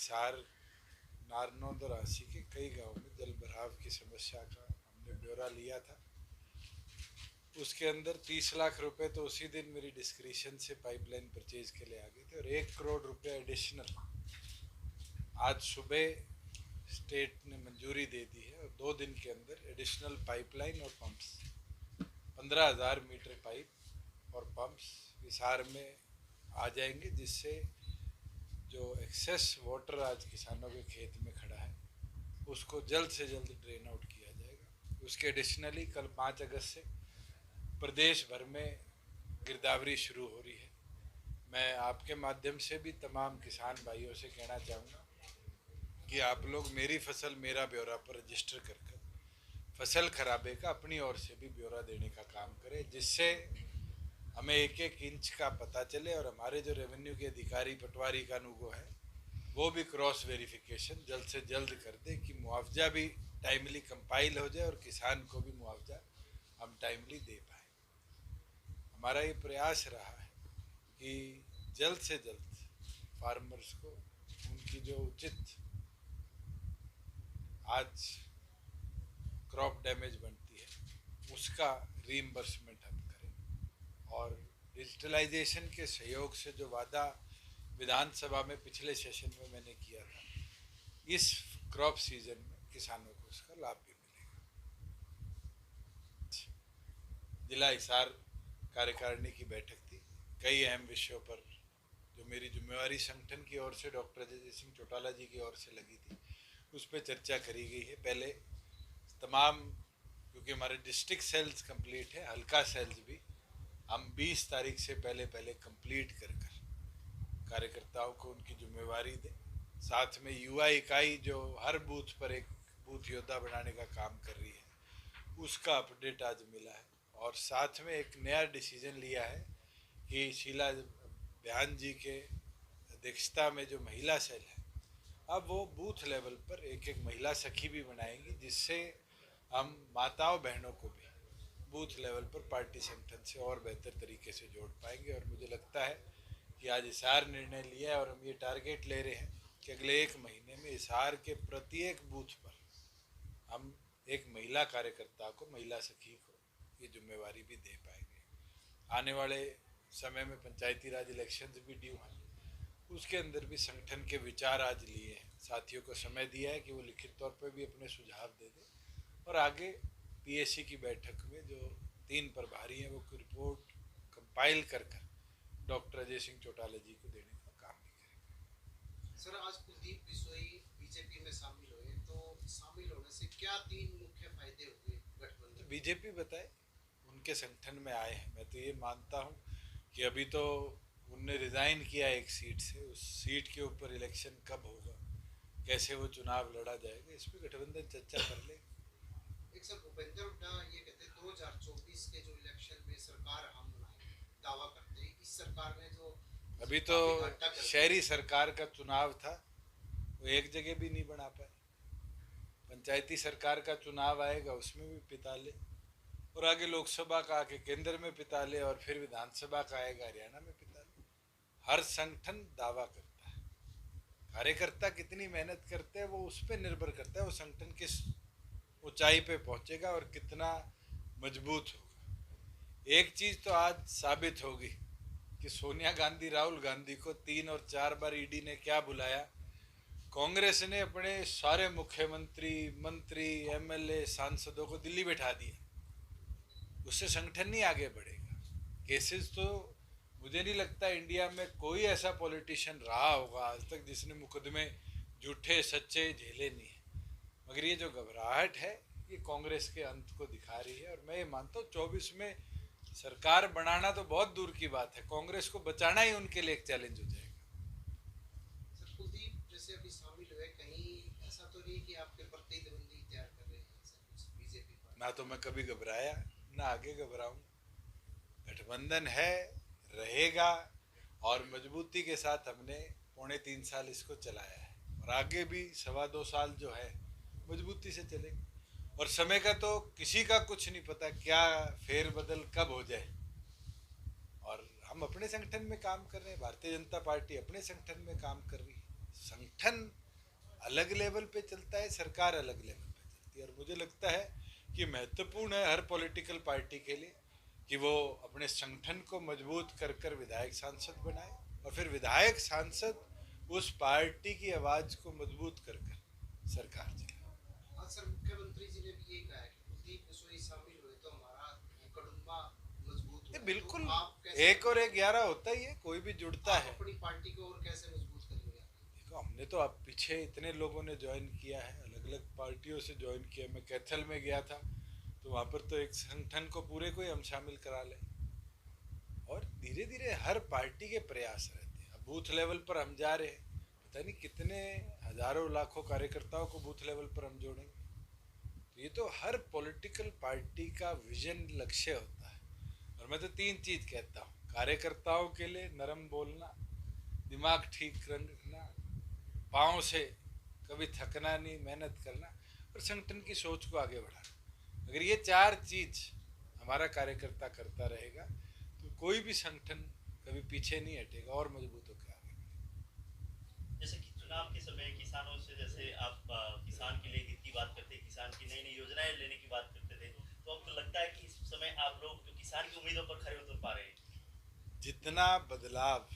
हिसार, नारनौंद और आसी के कई गांवों में जल भराव की समस्या का हमने ब्यौरा लिया था। उसके अंदर 30 लाख रुपए तो उसी दिन मेरी डिस्क्रिशन से पाइपलाइन परचेज के लिए आ गए थे और 1 करोड़ रुपए एडिशनल आज सुबह स्टेट ने मंजूरी दे दी है और 2 दिन के अंदर एडिशनल पाइपलाइन और पंप्स 15,000 मीटर पाइप और पंप्स हिसार में आ जाएंगे, जिससे जो एक्सेस वाटर आज किसानों के खेत में खड़ा है उसको जल्द से जल्द ड्रेन आउट किया जाएगा। उसके एडिशनली कल 5 अगस्त से प्रदेश भर में गिरदावरी शुरू हो रही है। मैं आपके माध्यम से भी तमाम किसान भाइयों से कहना चाहूँगा कि आप लोग मेरी फसल मेरा ब्यौरा पर रजिस्टर कर फसल खराबे का अपनी ओर से भी ब्यौरा देने का काम करें, जिससे हमें एक एक इंच का पता चले और हमारे जो रेवेन्यू के अधिकारी पटवारी कानूगो है वो भी क्रॉस वेरिफिकेशन जल्द से जल्द कर दे कि मुआवजा भी टाइमली कंपाइल हो जाए और किसान को भी मुआवजा हम टाइमली दे पाए। हमारा ये प्रयास रहा है कि जल्द से जल्द फार्मर्स को उनकी जो उचित आज क्रॉप डैमेज बनती है उसका रीइंबर्समेंट हम करें। और डिजिटलाइजेशन के सहयोग से जो वादा विधानसभा में पिछले सेशन में मैंने किया था, इस क्रॉप सीजन में किसानों को उसका लाभ भी मिलेगा। जिला हिसार कार्यकारिणी की बैठक थी, कई अहम विषयों पर जो मेरी जिम्मेवारी संगठन की ओर से डॉक्टर अजय सिंह चौटाला जी की ओर से लगी थी उस पर चर्चा करी गई है। पहले तमाम, क्योंकि हमारे डिस्ट्रिक्ट सेल्स कंप्लीट है, हल्का सेल्स भी हम 20 तारीख से पहले कंप्लीट कर कार्यकर्ताओं को उनकी जिम्मेवारी दें। साथ में युवा इकाई जो हर बूथ पर एक बूथ योद्धा बनाने का काम कर रही है उसका अपडेट आज मिला है। और साथ में एक नया डिसीजन लिया है कि शीला बयान जी के अध्यक्षता में जो महिला सेल है अब वो बूथ लेवल पर एक एक महिला सखी भी बनाएंगी, जिससे हम माताओं बहनों को भी बूथ लेवल पर पार्टी संगठन से और बेहतर तरीके से जोड़ पाएंगे। और मुझे लगता है कि आज हिसार निर्णय लिया है और हम ये टारगेट ले रहे हैं कि अगले 1 महीने में हिसार के प्रत्येक बूथ पर हम एक महिला कार्यकर्ता को, महिला सखी को ये जिम्मेवारी भी दे पाएंगे। आने वाले समय में पंचायती राज इलेक्शंस भी ड्यू हैं, उसके अंदर भी संगठन के विचार आज लिए हैं। साथियों को समय दिया है कि वो लिखित तौर पर भी अपने सुझाव दे दें और आगे पीएससी की बैठक में जो 3 प्रभारी हैं वो रिपोर्ट कंपाइल कर डॉक्टर अजय सिंह चौटाला जी को देने का काम भी करेंगे। सर, आज कुलदीप बिश्नोई बीजेपी में शामिल हुए, तो शामिल होने से क्या 3 मुख्य फायदे हुए गठबंधन? तो बीजेपी बताए, उनके संगठन में आए हैं। मैं तो ये मानता हूँ कि अभी तो उनने रिजाइन किया एक सीट से, उस सीट के ऊपर इलेक्शन कब होगा, कैसे वो चुनाव लड़ा जाएगा, इस पर गठबंधन चर्चा कर ले। एक सर, भूपेंद्र हुड्डा ये कहते हैं 2024 के जो इलेक्शन में सरकार हम बनाएंगे, दावा करते हैं। इस सरकार ने जो अभी तो शहरी सरकार का चुनाव था वो एक जगह भी नहीं बना पाए। पंचायती सरकार का चुनाव आएगा उसमें भी पिता ले, और आगे लोकसभा का आके केंद्र में पिता ले, और फिर विधानसभा का आएगा हरियाणा में पिता ले। हर संगठन दावा करता है, कार्यकर्ता कितनी मेहनत करते हैं वो उस पर निर्भर करता है वो संगठन किस ऊंचाई पे पहुंचेगा और कितना मजबूत होगा। एक चीज तो आज साबित होगी कि सोनिया गांधी, राहुल गांधी को 3 और 4 बार ईडी ने क्या बुलाया, कांग्रेस ने अपने सारे मुख्यमंत्री, मंत्री, एमएलए, सांसदों को दिल्ली बैठा दिया, उससे संगठन नहीं आगे बढ़ेगा। केसेस तो मुझे नहीं लगता इंडिया में कोई ऐसा पॉलिटिशियन रहा होगा आज तक जिसने मुकदमे झूठे सच्चे झेले नहीं है। मगर ये जो घबराहट है ये कांग्रेस के अंत को दिखा रही है। और मैं ये मानता हूँ 24 में सरकार बनाना तो बहुत दूर की बात है, कांग्रेस को बचाना ही उनके लिए एक चैलेंज हो जाएगा। सर, कुलदीप जैसे अभी शामिल हुए, कहीं ऐसा तो नहीं कि आपके प्रतिद्वंदी तैयार कर रहे हैं बीजेपी पर? ना तो मैं कभी घबराया ना आगे घबराऊं। गठबंधन है, रहेगा, और मजबूती के साथ हमने 2.25 साल इसको चलाया है और आगे भी 2.25 साल जो है मजबूती से चलेगा। और समय का तो किसी का कुछ नहीं पता, क्या फेरबदल कब हो जाए। और हम अपने संगठन में काम कर रहे हैं, भारतीय जनता पार्टी अपने संगठन में काम कर रही है। संगठन अलग लेवल पे चलता है, सरकार अलग लेवल पे चलती है। और मुझे लगता है कि महत्वपूर्ण है हर पॉलिटिकल पार्टी के लिए कि वो अपने संगठन को मजबूत कर कर विधायक सांसद बनाए, और फिर विधायक सांसद उस पार्टी की आवाज को मजबूत कर कर सरकार चलाए। हाँ सर, मुख्यमंत्री जी ने भी ये कहा है कि कुलदीप बिश्नोई शामिल हुए तो हमारा कड़ुम्बा मजबूत हुआ। बिल्कुल, तो आप कैसे, एक और एक 11 होता ही है, कोई भी जुड़ता आप है। अपनी पार्टी को और कैसे मजबूत करेंगे? देखो, हमने तो अब पीछे इतने लोगों ने ज्वाइन किया है, अलग अलग पार्टियों से ज्वाइन किया। मैं कैथल में गया था तो वहाँ पर तो एक संगठन को पूरे को ही हम शामिल करा लें, और धीरे धीरे हर पार्टी के प्रयास रहते हैं। अब बूथ लेवल पर हम जा रहे हैं, पता नहीं कितने हजारों लाखों कार्यकर्ताओं को बूथ लेवल पर हम जोड़ेंगे। तो ये तो हर पॉलिटिकल पार्टी का विजन, लक्ष्य होता है। और मैं तो 3 चीज कहता हूँ कार्यकर्ताओं के लिए: नरम बोलना, दिमाग ठीक रखना, पाँव से कभी थकना नहीं, मेहनत करना, और संगठन की सोच को आगे बढ़ाना। अगर ये 4 चीज हमारा कार्यकर्ता करता रहेगा तो कोई भी संगठन कभी पीछे नहीं हटेगा और मजबूत होकर आगे बढ़ेगा। जैसे कि चुनाव के समय किसानों से, जैसे आप किसान के लिए हित की बात करते, किसान की नई नई योजनाएं लेने की बात करते थे, तो आपको लगता है कि इस समय आप लोग जो किसान की उम्मीदों पर खरे उतर पा रहे हैं? जितना बदलाव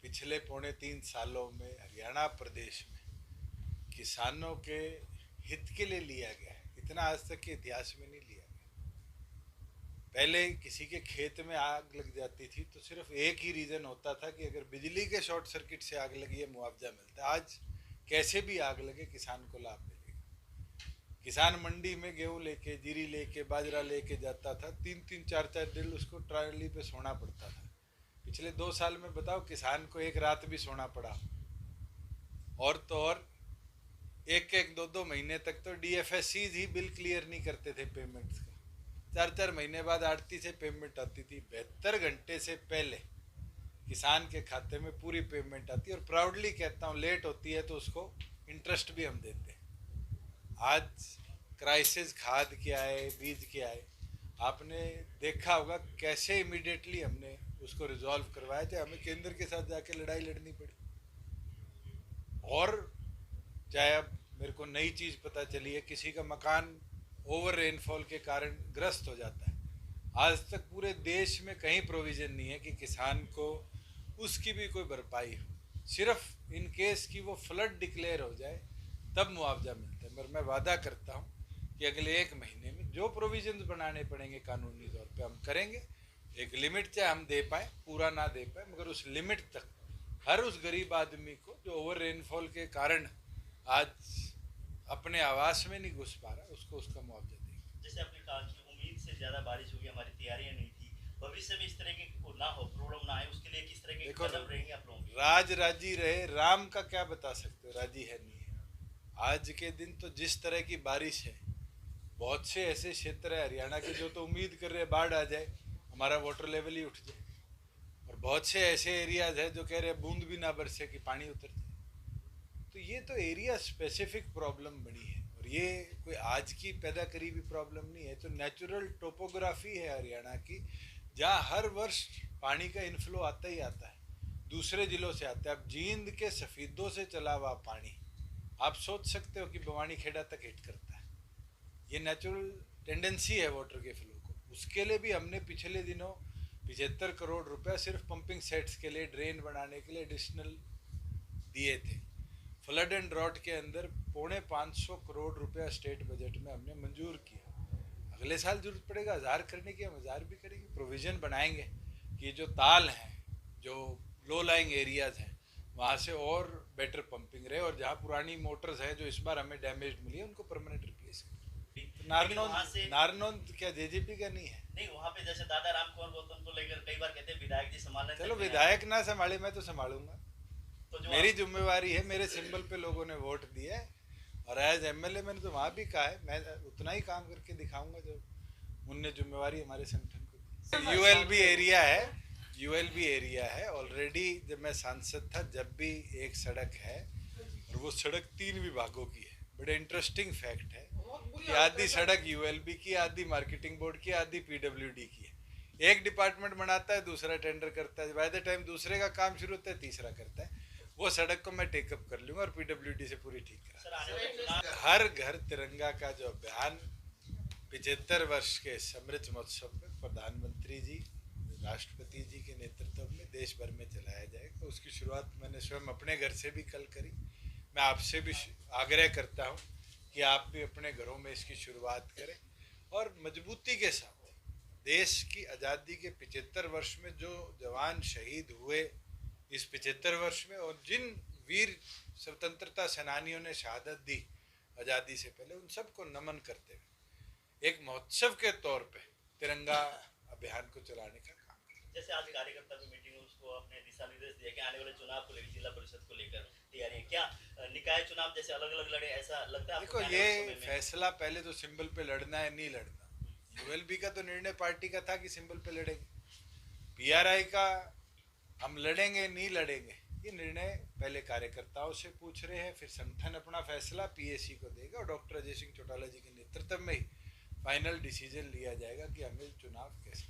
पिछले 3.25 सालों में हरियाणा प्रदेश में किसानों के हित के लिए लिया गया है, इतना आज तक के इतिहास में नहीं लिया गया। पहले किसी के खेत में आग लग जाती थी तो सिर्फ एक ही रीजन होता था कि अगर बिजली के शॉर्ट सर्किट से आग लगी है, मुआवजा मिलता है। आज कैसे भी आग लगे किसान को लाभ मिलेगा। किसान मंडी में गेहूं लेके, जीरी लेके, बाजरा लेके जाता था, 3-3, 4-4 दिन उसको ट्राली पे सोना पड़ता था। पिछले 2 साल में बताओ किसान को एक रात भी सोना पड़ा। और तो और 1-1, 2-2 महीने तक तो DFSCs ही बिल क्लियर नहीं करते थे पेमेंट्स का। 4-4 महीने बाद आड़ती से पेमेंट आती थी। 72 घंटे से पहले किसान के खाते में पूरी पेमेंट आती है। और प्राउडली कहता हूँ, लेट होती है तो उसको इंटरेस्ट भी हम देते हैं। आज क्राइसिस खाद के आए, बीज के आए, आपने देखा होगा कैसे इमीडिएटली हमने उसको रिजॉल्व करवाया, चाहे हमें केंद्र के साथ जाके लड़ाई लड़नी पड़ी। और चाहे अब मेरे को नई चीज़ पता चली है, किसी का मकान ओवर रेनफॉल के कारण ग्रस्त हो जाता है, आज तक पूरे देश में कहीं प्रोविज़न नहीं है कि किसान को उसकी भी कोई भरपाई हो। सिर्फ इन केस कि वो फ्लड डिक्लेयर हो जाए तब मुआवजा मिलता है। मगर मैं वादा करता हूँ कि अगले 1 महीने में जो प्रोविजंस बनाने पड़ेंगे कानूनी तौर पे हम करेंगे। एक लिमिट चाहे हम दे पाए, पूरा ना दे पाए, मगर उस लिमिट तक हर उस गरीब आदमी को जो ओवर रेनफॉल के कारण आज अपने आवास में नहीं घुस पा रहा, उसको उसका मुआवजा देंगे। जैसे आपने कहा कि उम्मीद से ज्यादा बारिश होगी, हमारी तैयारियां नहीं थी, भविष्य में इस तरह की ना हो, प्रॉब्लम ना आए, उसके लिए किस तरह के कदम रहेंगे आप लोगों के? राज राजी रहे, राम का क्या बता सकते हो, राजी है नहीं है। आज के दिन तो जिस तरह की बारिश है, बहुत से ऐसे क्षेत्र है हरियाणा के जो तो उम्मीद कर रहे हैं बाढ़ आ जाए, हमारा वाटर लेवल ही उठ जाए। और बहुत से ऐसे एरियाज है जो कह रहे हैं बूंद भी ना बरसे कि पानी उतर जाए। तो ये तो एरिया स्पेसिफिक प्रॉब्लम बनी है, और ये कोई आज की पैदा करी हुई प्रॉब्लम नहीं है। तो नेचुरल टोपोग्राफी है हरियाणा की, जहाँ हर वर्ष पानी का इनफ्लो आता ही आता है, दूसरे जिलों से आता है। अब जींद के सफीदों से चला हुआ पानी आप सोच सकते हो कि भिवानी खेड़ा तक हिट करता है। ये नेचुरल टेंडेंसी है वाटर के फ्लो को। उसके लिए भी हमने पिछले दिनों 75 करोड़ रुपया सिर्फ पंपिंग सेट्स के लिए, ड्रेन बनाने के लिए एडिशनल दिए थे। फ्लड एंड ड्रॉट के अंदर 450 करोड़ रुपया स्टेट बजट में हमने मंजूर किया। अगले साल जरूरत पड़ेगा 1000 करने की, हम 1000 भी करेंगे। प्रोविजन बनाएंगे कि जो ताल हैं, जो लो लाइंग एरियाज हैं, वहाँ से और बेटर पंपिंग रहे, और जहाँ पुरानी मोटर्स हैं जो इस बार हमें डैमेज मिली है उनको परमानेंट रिप्लेस करें। नारनौंद क्या JJP का नहीं है? नहीं, वहाँ पे जैसे दादा राम कुंवर गौतम को लेकर कई बार कहते हैं विधायक जी संभालने। चलो विधायक ना संभाले, मैं तो संभालूंगा। तो मेरी जिम्मेवारी है, मेरे सिंबल पे लोगों ने वोट दिया है, और एज MLA मैंने तो वहाँ भी कहा है मैं उतना ही काम करके दिखाऊंगा जो उनने जिम्मेवारी हमारे संगठन को दी। ULB एरिया है ऑलरेडी। जब मैं सांसद था जब भी एक सड़क है, और वो सड़क 3 विभागों की है। बड़े इंटरेस्टिंग फैक्ट है कि आधी सड़क ULB की, आधी मार्केटिंग बोर्ड की, आधी PWD की है। एक डिपार्टमेंट बनाता है, दूसरा टेंडर करता है, बाय द टाइम दूसरे का काम शुरू होता है तीसरा करता है। वो सड़क को मैं टेकअप कर लूंगा और पीडब्ल्यूडी से पूरी ठीक करा। सर आने वाले चुनाव हर घर तिरंगा का जो अभियान 75 वर्ष के अमृत महोत्सव में प्रधानमंत्री जी राष्ट्रपति जी के नेतृत्व में देश भर में चलाया जाएगा। उसकी शुरुआत मैंने स्वयं अपने घर से भी कल करी। मैं आपसे भी आग्रह करता हूं कि आप भी अपने घरों में इसकी शुरुआत करें और मजबूती के साथ देश की आज़ादी के 75 वर्ष में जो जवान शहीद हुए इस 75 वर्ष में और जिन वीर स्वतंत्रता सेनानियों ने शहादत दी आज़ादी से पहले, उन सबको नमन करते हुए एक महोत्सव के तौर पे तिरंगा अभियान को चलाने का काम करें। जैसे आज कार्यकर्ता की मीटिंग में उसको अपने दिशा निर्देश दिया कि आने वाले चुनाव को लेकर जिला परिषद को लेकर तैयारी क्या निकाय चुनाव जैसे अलग अलग लड़े, ऐसा लगता है देखो ये फैसला पहले तो सिंबल पे लड़ना है नहीं लड़ना। यूएलबी का तो निर्णय पार्टी का था कि सिंबल पे लड़ेंगे, पीआरआई का हम लड़ेंगे नहीं लड़ेंगे ये निर्णय पहले कार्यकर्ताओं से पूछ रहे हैं, फिर संगठन अपना फैसला पीएसी को देगा और डॉक्टर अजय सिंह चौटाला जी के नेतृत्व में ही फाइनल डिसीजन लिया जाएगा कि हमें चुनाव कैसे